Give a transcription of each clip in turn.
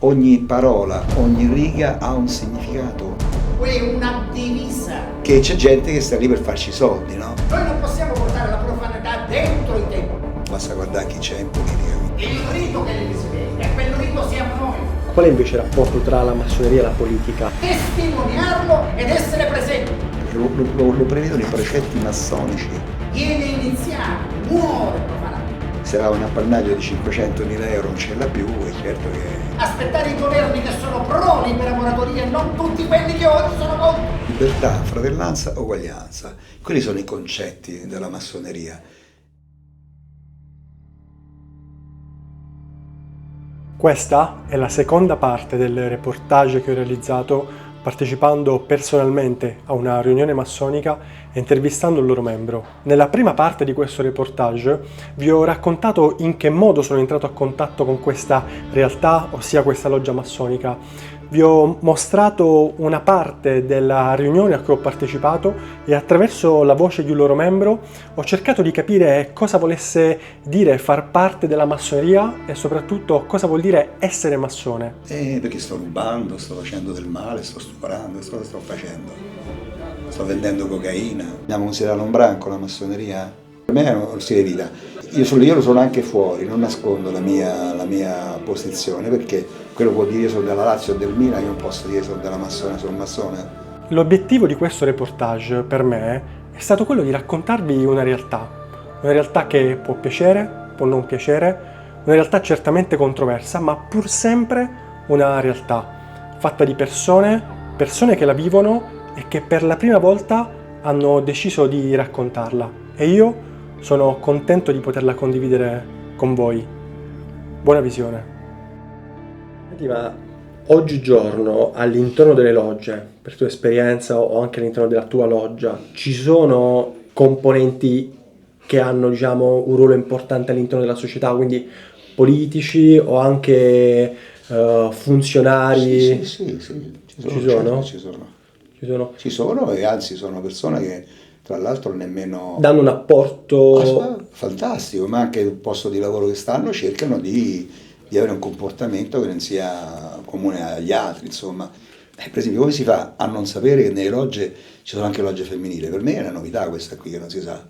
ogni parola, ogni riga ha un significato. È una divisa. Che c'è gente che sta lì per farci i soldi, no? Noi non possiamo portare la profanità dentro i templi. Basta guardare chi c'è in politica. Il rito che li sveglia, e quel rito siamo noi. Qual è invece il rapporto tra la massoneria e la politica? Testimoniarlo ed essere presenti. Lo prevedono i precetti massonici. Viene iniziato, muore profanamente. Se aveva un appannaggio di 500.000 euro non ce l'ha più, è certo che... Aspettare i governi che sono pro libera moratoria e non tutti quelli che oggi sono contro. Libertà, fratellanza, uguaglianza. Quelli sono i concetti della massoneria. Questa è la seconda parte del reportage che ho realizzato partecipando personalmente a una riunione massonica e intervistando il loro membro. Nella prima parte di questo reportage vi ho raccontato in che modo sono entrato a contatto con questa realtà, ossia questa loggia massonica. Vi ho mostrato una parte della riunione a cui ho partecipato e attraverso la voce di un loro membro ho cercato di capire cosa volesse dire far parte della massoneria e soprattutto cosa vuol dire essere massone. Perché sto rubando, sto facendo del male, sto stuprando, cosa sto facendo? Sto vendendo cocaina. Andiamo considerare un branco la massoneria? Per me è uno stile di vita. Io lo sono anche fuori, non nascondo la mia posizione, perché quello può dire io sono della Lazio o del Milan, io non posso dire sono della massone, sono massone. L'obiettivo di questo reportage per me è stato quello di raccontarvi una realtà che può piacere, può non piacere, una realtà certamente controversa, ma pur sempre una realtà fatta di persone che la vivono e che per la prima volta hanno deciso di raccontarla. E io sono contento di poterla condividere con voi. Buona visione. Ma oggigiorno all'interno delle logge, per tua esperienza o anche all'interno della tua loggia, ci sono componenti che hanno, diciamo, un ruolo importante all'interno della società, quindi politici o anche funzionari? Sì, ci sono. Ci sono? Ci sono e anzi sono persone che tra l'altro nemmeno... danno un apporto fantastico, ma anche il posto di lavoro che stanno cercano di avere un comportamento che non sia comune agli altri, insomma. Per esempio, come si fa a non sapere che nelle logge ci sono anche logge femminili? Per me è una novità questa qui che non si sa.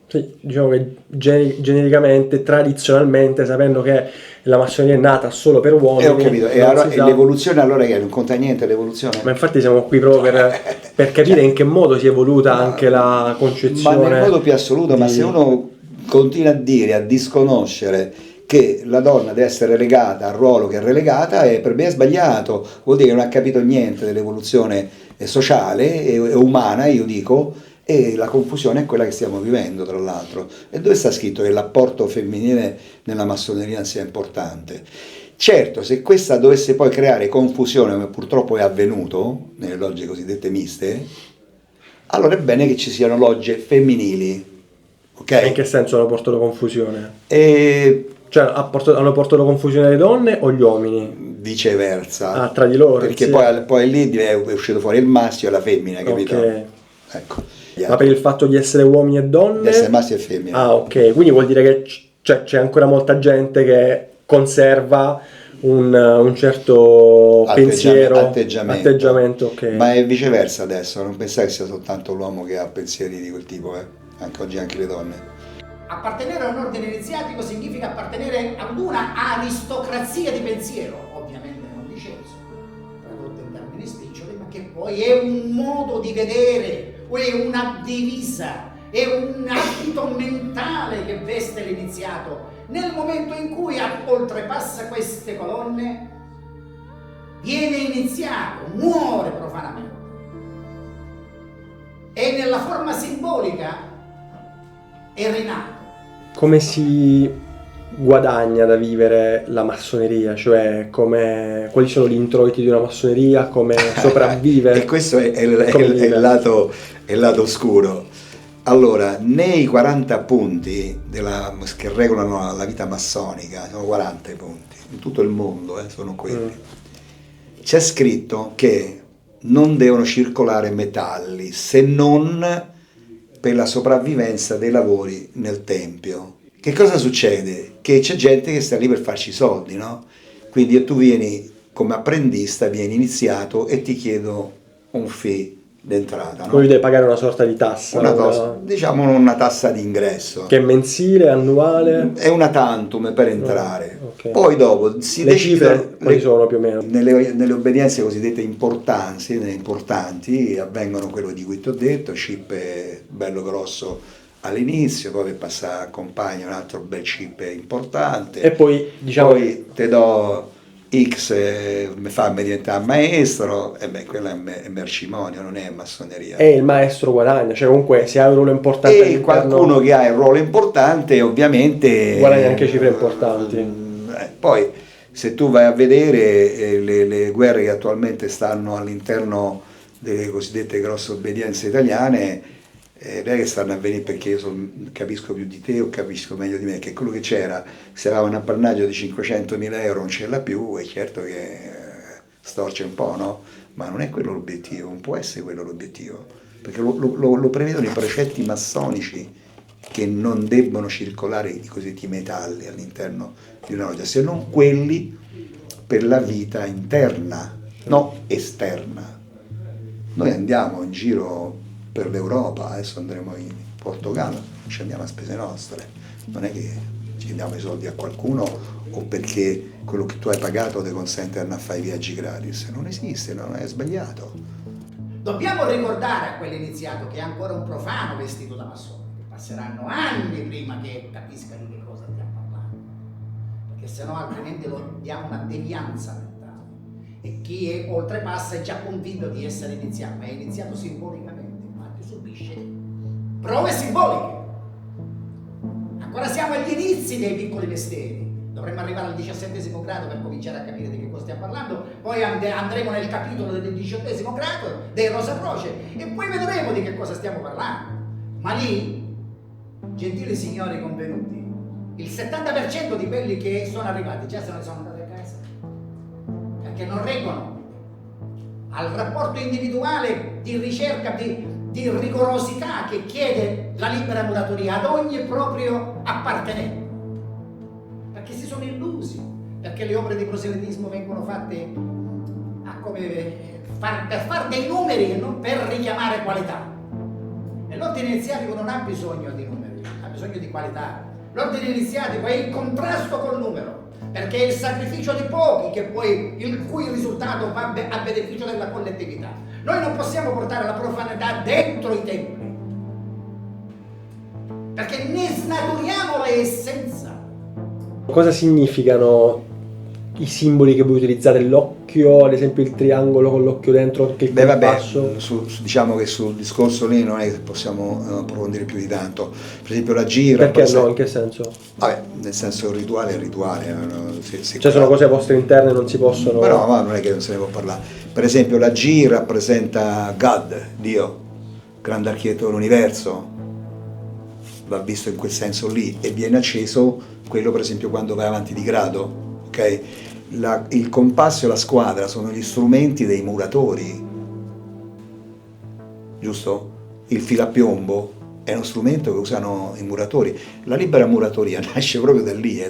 Sì, diciamo che genericamente, tradizionalmente, sapendo che la massoneria è nata solo per uomini... ho capito, e l'evoluzione allora che non conta niente l'evoluzione? Ma infatti siamo qui proprio per capire in che modo si è evoluta anche la concezione... Ma nel modo più assoluto, ma se uno continua a dire, a disconoscere che la donna deve essere legata al ruolo che è relegata, per me è sbagliato, vuol dire che non ha capito niente dell'evoluzione sociale e umana, io dico, e la confusione è quella che stiamo vivendo, tra l'altro. E dove sta scritto che l'apporto femminile nella massoneria sia importante? Certo, se questa dovesse poi creare confusione, come purtroppo è avvenuto nelle logge cosiddette miste, allora è bene che ci siano logge femminili. Okay? In che senso hanno portato confusione? Cioè, hanno portato confusione alle donne o gli uomini? Viceversa. Tra di loro. Perché sì. poi lì è uscito fuori il maschio e la femmina, capito? Okay. Ecco. Ma per il fatto di essere uomini e donne? Di essere maschio e femmina. Ah, ok. Quindi vuol dire che c'è ancora molta gente che conserva un certo atteggiamento. Okay. Ma è viceversa adesso, non pensare che sia soltanto l'uomo che ha pensieri di quel tipo, anche oggi anche le donne. Appartenere a un ordine iniziatico significa appartenere ad una aristocrazia di pensiero, ovviamente non di censo, tradotto in termini spiccioli, ma che poi è un modo di vedere, o è una divisa, è un abito mentale che veste l'iniziato. Nel momento in cui oltrepassa queste colonne, viene iniziato, muore profanamente. E nella forma simbolica è rinato. Come si guadagna da vivere la massoneria? Cioè, quali sono gli introiti di una massoneria? Come sopravvive? E questo è il lato oscuro. Allora, nei 40 punti che regolano la vita massonica, sono 40 i punti, in tutto il mondo sono quelli. C'è scritto che non devono circolare metalli se non per la sopravvivenza dei lavori nel tempio. Che cosa succede? Che c'è gente che sta lì per farci i soldi, no? Quindi tu vieni come apprendista, vieni iniziato e ti chiedo un fee d'entrata, no? Poi devi pagare una sorta di tassa, Diciamo una tassa d'ingresso. che è mensile, annuale? È una tantum per entrare. Ok. Poi dopo si Le cifre quali sono più o meno? Nelle obbedienze cosiddette importanti avvengono quello di cui ti ho detto, chip bello grosso all'inizio, poi passa accompagna un altro bel chip importante. E poi diciamo poi te do X, fammi diventare maestro, e beh, quello è mercimonio, non è massoneria. e il maestro guadagna, cioè comunque se ha un ruolo importante E all'interno, qualcuno che ha il ruolo importante ovviamente guadagna anche cifre importanti. Poi se tu vai a vedere le guerre che attualmente stanno all'interno delle cosiddette grosse obbedienze italiane, non è che stanno a venire perché io capisco più di te o capisco meglio di me, che quello che c'era, se aveva un appannaggio di 500.000 euro non ce l'ha più, è certo che storce un po', no? Ma non è quello l'obiettivo, non può essere quello l'obiettivo, perché lo prevedono i precetti massonici, che non debbono circolare i cosiddetti metalli all'interno di una loggia, se non quelli per la vita interna, no esterna. Noi andiamo in giro per l'Europa, adesso andremo in Portogallo, ci andiamo a spese nostre, non è che ci diamo i soldi a qualcuno o perché quello che tu hai pagato ti consente di andare a fare i viaggi gratis, non esiste, non è sbagliato. Dobbiamo ricordare a quell'iniziato che è ancora un profano vestito da massone, che passeranno anni prima che capisca di che cosa stiamo parlando, perché sennò altrimenti lo diamo una devianza mentale e chi oltrepassa è già convinto di essere iniziato, ma è iniziato simbolicamente, infatti subisce prove simboliche. Ancora siamo agli inizi dei piccoli mestieri, dovremmo arrivare al 17° grado per cominciare a capire di che cosa stiamo parlando, poi andremo nel capitolo del 18° grado dei Rosa Croce e poi vedremo di che cosa stiamo parlando. Ma lì, gentili signori convenuti, il 70% di quelli che sono arrivati già se ne sono andati a casa, perché non reggono al rapporto individuale di ricerca, di rigorosità che chiede la libera muratoria ad ogni proprio appartenente, perché si sono illusi, perché le opere di proselitismo vengono fatte per far dei numeri e non per richiamare qualità. E l'ordine iniziatico non ha bisogno di numeri, ha bisogno di qualità. L'ordine iniziatico è in contrasto col numero, perché è il sacrificio di pochi il cui risultato va a beneficio della collettività. Noi non possiamo portare la profanità dentro i templi, perché ne snaturiamo l'essenza. Cosa significano i simboli che voi utilizzate? L'occhio, ad esempio il triangolo con l'occhio dentro, anche il compasso? Diciamo che sul discorso lì non è che possiamo approfondire più di tanto. Per esempio la gira. Perché no? In che senso? Vabbè, nel senso il rituale è il rituale. Sono cose vostre interne, non si possono... Ma non è che non se ne può parlare. Per esempio la G rappresenta God, Dio, grande architetto dell'universo, va visto in quel senso lì, e viene acceso quello per esempio quando vai avanti di grado, ok? Il compasso e la squadra sono gli strumenti dei muratori, giusto? Il filo a piombo è uno strumento che usano i muratori. La libera muratoria nasce proprio da lì,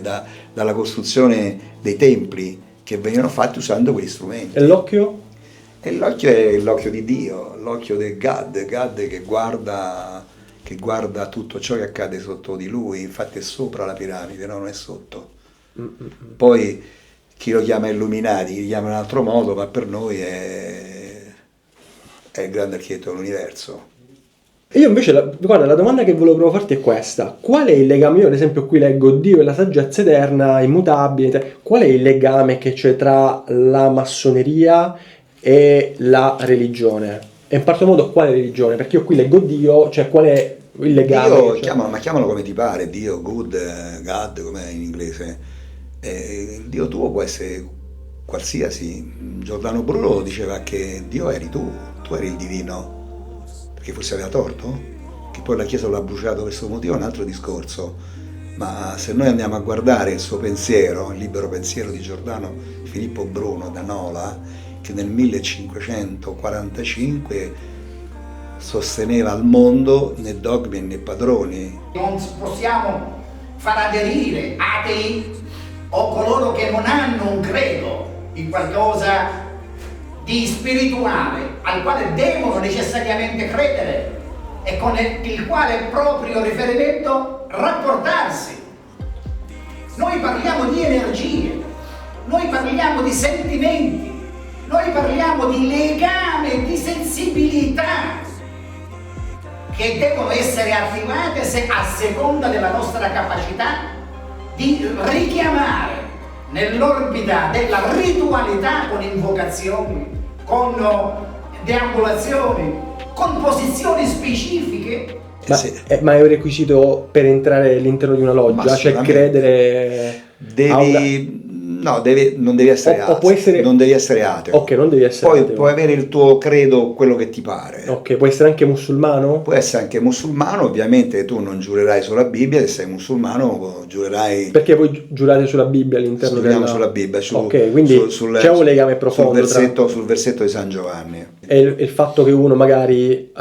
dalla costruzione dei templi che venivano fatti usando quegli strumenti. E l'occhio? E l'occhio è l'occhio di Dio, l'occhio del God che guarda tutto ciò che accade sotto di lui, infatti è sopra la piramide, no? Non è sotto. Poi chi lo chiama Illuminati, chi lo chiama in un altro modo, ma per noi è il grande architetto dell'universo. Io invece, guarda, la domanda che volevo farti è questa: qual è il legame? Io ad esempio qui leggo Dio e la saggezza eterna, immutabile, qual è il legame che c'è tra la massoneria e la religione? E in particolar modo quale religione? Perché io qui leggo Dio, cioè qual è il legame? Chiamalo come ti pare, Dio, God, com'è in inglese. Il Dio tuo può essere qualsiasi. Giordano Bruno diceva che Dio eri tu eri il divino. Perché forse aveva torto? Che poi la Chiesa l'ha bruciato per questo motivo è un altro discorso. Ma se noi andiamo a guardare il suo pensiero, il libero pensiero di Giordano Filippo Bruno da Nola, che nel 1545 sosteneva al mondo né dogmi né padroni. Non possiamo far aderire atei o coloro che che non hanno un credo in qualcosa di spirituale al quale devono necessariamente credere e con il quale proprio riferimento rapportarsi. Noi parliamo di energie, noi parliamo di sentimenti, noi parliamo di legame, di sensibilità che devono essere attivate a seconda della nostra capacità di richiamare nell'orbita della ritualità con invocazioni, con deambulazioni, con posizioni specifiche. Ma è un requisito per entrare all'interno di una loggia? Cioè credere... Non devi essere ateo. Può essere... Non devi essere ateo. Ok, non devi essere ateo. Puoi avere il tuo credo, quello che ti pare. Ok, puoi essere anche musulmano? Puoi essere anche musulmano, ovviamente tu non giurerai sulla Bibbia, se sei musulmano giurerai... Perché voi giurate sulla Bibbia all'interno della... sulla Bibbia, ok, quindi c'è un legame profondo sul versetto di San Giovanni. E il fatto che uno magari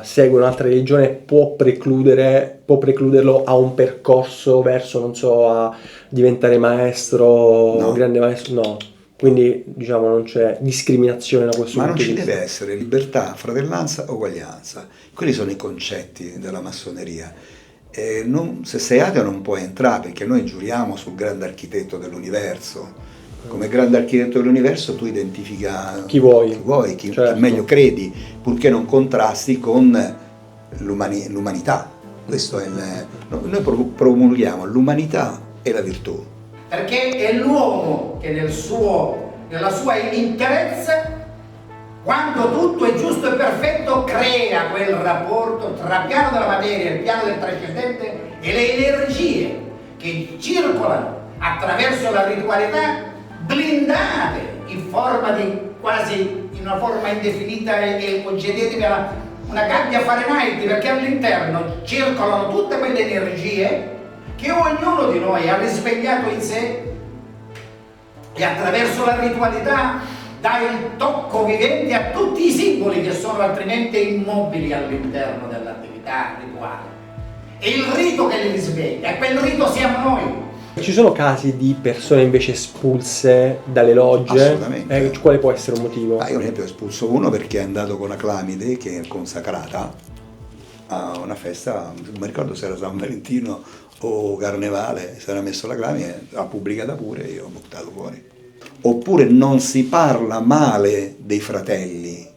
segue un'altra religione può precluderlo a un percorso verso, non so, a diventare maestro, No. un grande maestro? No. Quindi diciamo non c'è discriminazione da questo Ma non punto ci di vista. deve essere libertà, fratellanza, uguaglianza. Quelli sono i concetti della massoneria. Se sei ateo non puoi entrare, perché noi giuriamo sul grande architetto dell'universo. Come grande architetto dell'universo tu identifica Chi vuoi. chi Certo. meglio credi, purché non contrasti con l'umanità. Questo è noi promulghiamo l'umanità e la virtù. Perché è l'uomo che nella sua interezza, quando tutto è giusto e perfetto, crea quel rapporto tra il piano della materia e il piano del trascendente e le energie che circolano attraverso la ritualità, blindate in forma di quasi in una forma indefinita e concedetemi una gabbia Fahrenheit, perché all'interno circolano tutte quelle energie che ognuno di noi ha risvegliato in sé e attraverso la ritualità dà il tocco vivente a tutti i simboli che sono altrimenti immobili all'interno dell'attività rituale. E il rito che li risveglia, e quel rito siamo noi. Ci sono casi di persone invece espulse dalle logge? Assolutamente. Quale può essere un motivo? Io per esempio ho espulso uno perché è andato con la clamide, che è consacrata, a una festa, non mi ricordo se era San Valentino o Carnevale, si era messo la clamide, l'ha pubblicata pure, io ho buttato fuori. Oppure non si parla male dei fratelli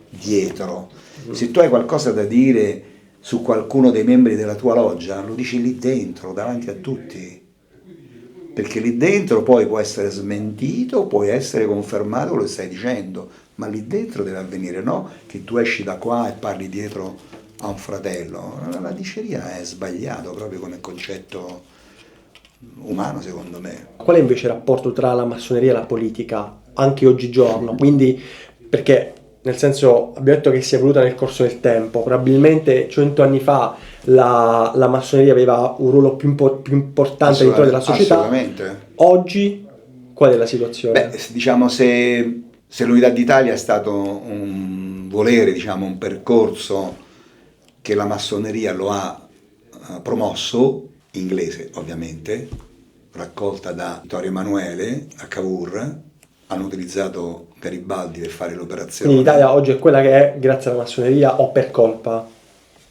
dietro. Se tu hai qualcosa da dire su qualcuno dei membri della tua loggia, lo dici lì dentro, davanti a tutti. Perché lì dentro poi può essere smentito, può essere confermato quello che stai dicendo, ma lì dentro deve avvenire, no? Che tu esci da qua e parli dietro a un fratello. La diceria è sbagliato proprio come concetto umano, secondo me. Qual è invece il rapporto tra la massoneria e la politica, anche oggigiorno? Quindi, perché nel senso, abbiamo detto che si è evoluta nel corso del tempo, probabilmente 100 anni fa la massoneria aveva un ruolo più importante all'interno della società. Assolutamente. Oggi qual è la situazione? Beh, diciamo se l'Unità d'Italia è stato un volere, diciamo un percorso che la massoneria lo ha promosso, inglese ovviamente, raccolta da Vittorio Emanuele a Cavour, hanno utilizzato Garibaldi per fare l'operazione. Quindi l'Italia oggi è quella che è grazie alla massoneria o per colpa?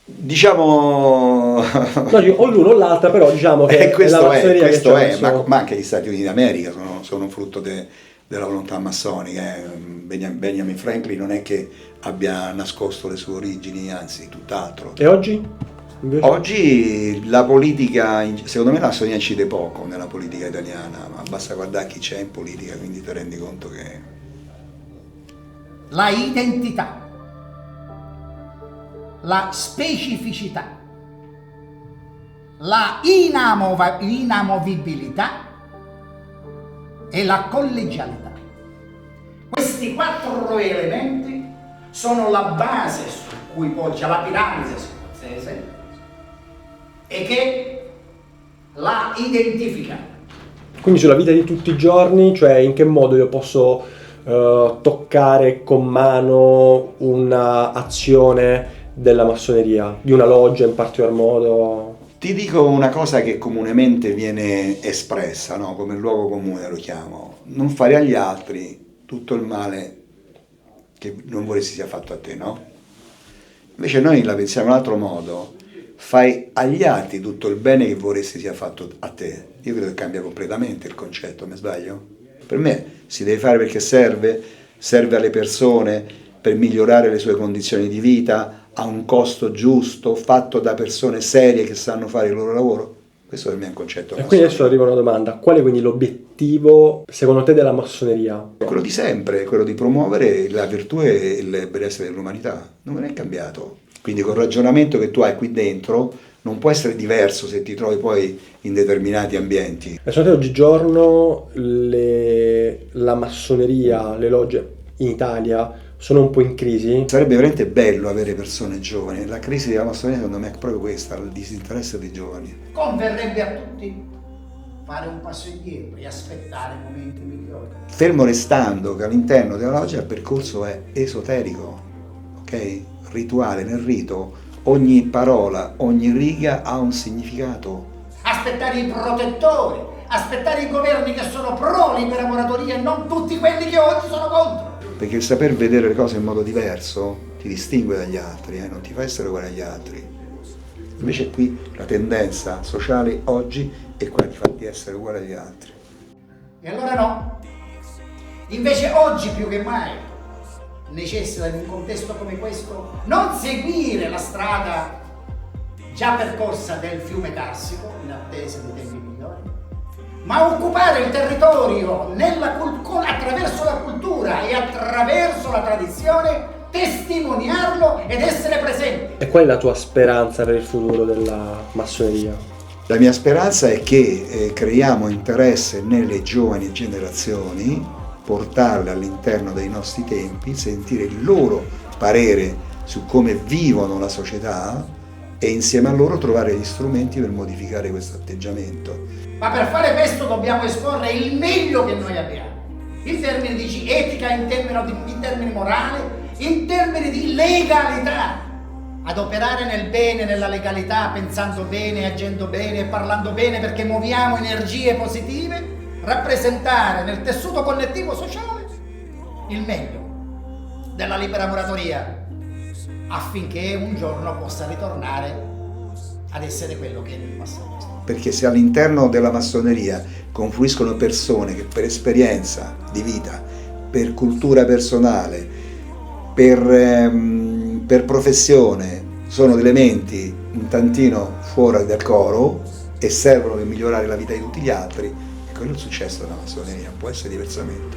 Diciamo... No, o l'uno o l'altra, però diciamo che è la massoneria che ci ha messo... ma anche gli Stati Uniti d'America sono frutto della volontà massonica. Benjamin Franklin non è che abbia nascosto le sue origini, anzi tutt'altro. E oggi? Invece? Oggi la politica, secondo me la massoneria incide poco nella politica italiana, ma basta guardare chi c'è in politica, quindi ti rendi conto che... La identità, la specificità, la inamovibilità e la collegialità. Questi 4 elementi sono la base su cui poggia la piramide scozzese e che la identifica. Quindi sulla vita di tutti i giorni, cioè in che modo io posso toccare con mano un'azione della massoneria, di una loggia in particolar modo? Ti dico una cosa che comunemente viene espressa, no? Come luogo comune lo chiamo: non fare agli altri tutto il male che non vorresti sia fatto a te, no? Invece noi la pensiamo in un altro modo: fai agli altri tutto il bene che vorresti sia fatto a te. Io credo che cambia completamente il concetto, mi sbaglio? Per me si deve fare perché serve alle persone per migliorare le sue condizioni di vita, a un costo giusto, fatto da persone serie che sanno fare il loro lavoro. Questo per me è un concetto. E quindi adesso arriva una domanda: qual è quindi l'obiettivo, secondo te, della massoneria? Quello di sempre, quello di promuovere la virtù e il benessere dell'umanità. Non è cambiato. Quindi col ragionamento che tu hai qui dentro non può essere diverso se ti trovi poi in determinati ambienti. E secondo te oggigiorno la massoneria, le logge in Italia sono un po' in crisi? Sarebbe veramente bello avere persone giovani. La crisi della massoneria secondo me è proprio questa, il disinteresse dei giovani. Converrebbe a tutti fare un passo indietro e aspettare momenti migliori. Fermo restando che all'interno della loggia il percorso è esoterico, ok? Rituale, nel rito ogni parola, ogni riga ha un significato. Aspettare i protettori, aspettare i governi che sono pro libera moratoria e non tutti quelli che oggi sono contro. Perché il saper vedere le cose in modo diverso ti distingue dagli altri, non ti fa essere uguale agli altri. Invece qui la tendenza sociale oggi è quella di farti essere uguale agli altri. E allora no. Invece oggi più che mai necessita in un contesto come questo non seguire la strada già percorsa del fiume Carsico in attesa dei tempi migliori, ma occupare il territorio attraverso la cultura e attraverso la tradizione, testimoniarlo ed essere presenti. E qual è la tua speranza per il futuro della massoneria? La mia speranza è che creiamo interesse nelle giovani generazioni, portarle all'interno dei nostri tempi, sentire il loro parere su come vivono la società e insieme a loro trovare gli strumenti per modificare questo atteggiamento. Ma per fare questo dobbiamo esporre il meglio che noi abbiamo, in termini di etica, in termini morali, in termini di legalità. Ad operare nel bene, nella legalità, pensando bene, agendo bene e parlando bene perché muoviamo energie positive, rappresentare nel tessuto connettivo sociale il meglio della libera moratoria affinché un giorno possa ritornare ad essere quello che è nel passato. Perché se all'interno della massoneria confluiscono persone che per esperienza di vita, per cultura personale, per professione sono delle menti un tantino fuori dal coro e servono per migliorare la vita di tutti gli altri, quello è il successo della massoneria, può essere diversamente.